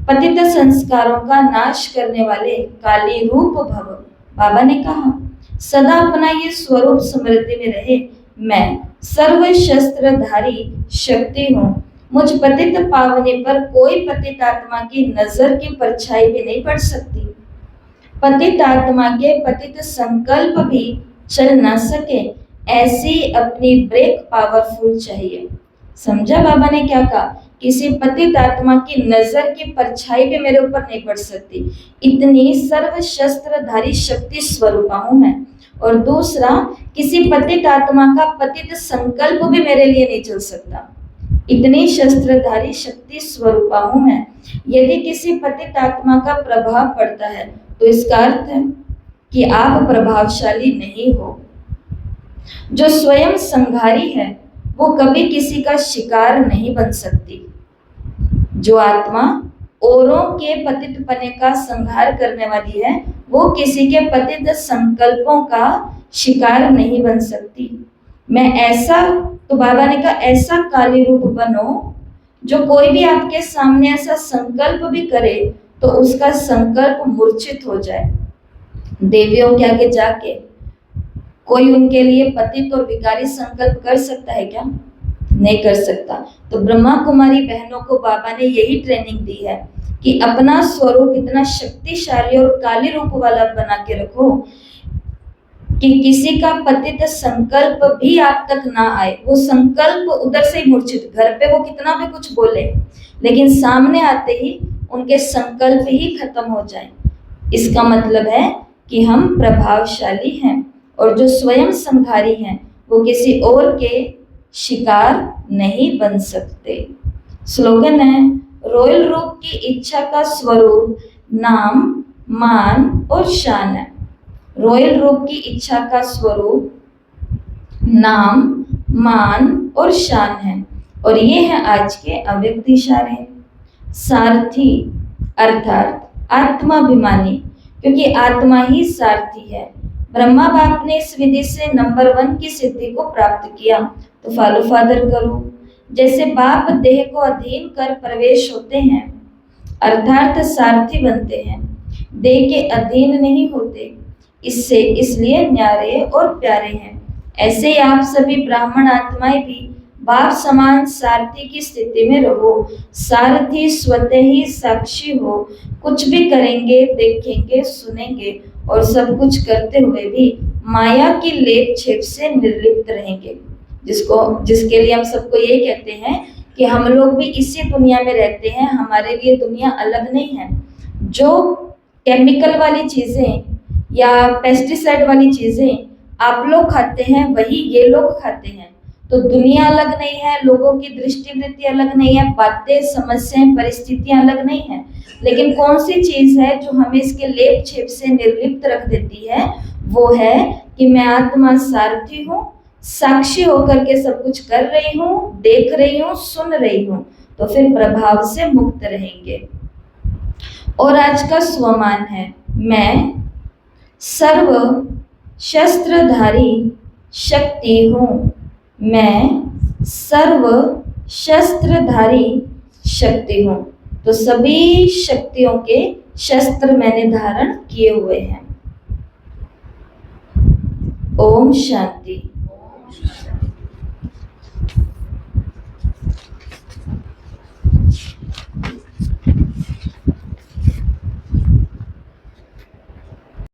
पतित संस्कारों का नाश करने वाले काली रूप भव। बाबा ने कहा सदा अपना ये स्वरूप समृद्धि में रहे। मैं सर्व शस्त्रधारी शक्ति हूँ। मुझ पतित पावनी पर कोई पतित आत्मा की नजर की परछाई भी नहीं पड़ सकती। पतित आत्मा के पतित संकल्प भी चल ना सके, ऐसी अपनी ब्रेक पावरफुल चाहिए। समझा बाबा ने क्या कहा? किसी पतित आत्मा की नजर की परछाई भी मेरे ऊपर नहीं पड़ सकती, इतनी सर्व शस्त्रधारी शक्ति स्वरूपा हूं मैं। और दूसरा, किसी पतित आत्मा का पतित संकल्प भी मेरे लिए नहीं चल सकता, इतनी शस्त्रधारी शक्ति स्वरूपा हूं मैं। यदि किसी पतित आत्मा का प्रभाव पड़ता है तो इसका अर्थ है कि आप प्रभावशाली नहीं हो। जो स्वयं संहारी है वो कभी किसी का शिकार नहीं बन सकती। जो आत्मा औरों के पतितपने का संहार करने वाली है वो किसी के पतित संकल्पों का शिकार नहीं बन सकती। मैं ऐसा, तो बाबा ने कहा ऐसा काली रूप बनो जो कोई भी आपके सामने ऐसा संकल्प भी करे तो उसका संकल्प मूर्छित हो जाए। देवियों के आगे जाके कोई उनके लिए पतित और विकारी संकल्प कर सकता है क्या? नहीं कर सकता। तो ब्रह्मा कुमारी बहनों को बाबा ने यही ट्रेनिंग दी है कि अपना स्वरूप इतना शक्तिशाली और काली रूप वाला बना के रखो कि किसी का पतित संकल्प भी आप तक ना आए। वो संकल्प उधर से ही मूर्छित, घर पे वो कितना भी कुछ बोले लेकिन सामने आते ही उनके संकल्प ही खत्म हो जाए। इसका मतलब है कि हम प्रभावशाली हैं और जो स्वयं संहारी हैं वो किसी और के शिकार नहीं बन सकते। स्लोगन है रॉयल रूप की इच्छा का स्वरूप नाम, मान और शान है। रॉयल रूप की इच्छा का स्वरूप नाम, मान और शान है। और ये है आज के अव्यक्त इशारे। सारथी अर्थात आत्माभिमानी, क्योंकि आत्मा ही सारथी है। ब्रह्मा बाप ने इस विधि से नंबर 1 की सिद्धि को प्राप्त किया, तो फॉलो फादर करो। जैसे बाप देह को अधीन कर प्रवेश होते हैं अर्थात सारथी बनते हैं, देह के अधीन नहीं होते, इससे इसलिए न्यारे और प्यारे हैं। ऐसे ही आप सभी ब्राह्मण आत्माएं भी बाप समान सारथी की स्थिति में रहो। सारथी स्वतः ही साक्षी हो, कुछ भी करेंगे, देखेंगे, सुनेंगे और सब कुछ करते हुए भी माया की लेप छेप से निर्लिप्त रहेंगे। जिसके लिए हम सबको ये कहते हैं कि हम लोग भी इसी दुनिया में रहते हैं, हमारे लिए दुनिया अलग नहीं है। जो केमिकल वाली चीजें या पेस्टिसाइड वाली चीजें आप लोग खाते हैं वही ये लोग खाते हैं। तो दुनिया अलग नहीं है, लोगों की दृष्टिवृत्ति अलग नहीं है, बातें, समस्याएं, परिस्थितियां अलग नहीं है। लेकिन कौन सी चीज है जो हमें इसके लेप छेप से निर्लिप्त रख देती है? वो है कि मैं आत्मा सारथी हूँ, साक्षी होकर के सब कुछ कर रही हूँ, देख रही हूँ, सुन रही हूँ, तो फिर प्रभाव से मुक्त रहेंगे। और आज का स्वमान है मैं सर्व शस्त्रधारी शक्ति हूँ। मैं सर्व शस्त्रधारी शक्ति हूँ। तो सभी शक्तियों के शस्त्र मैंने धारण किए हुए हैं। ओम शांति।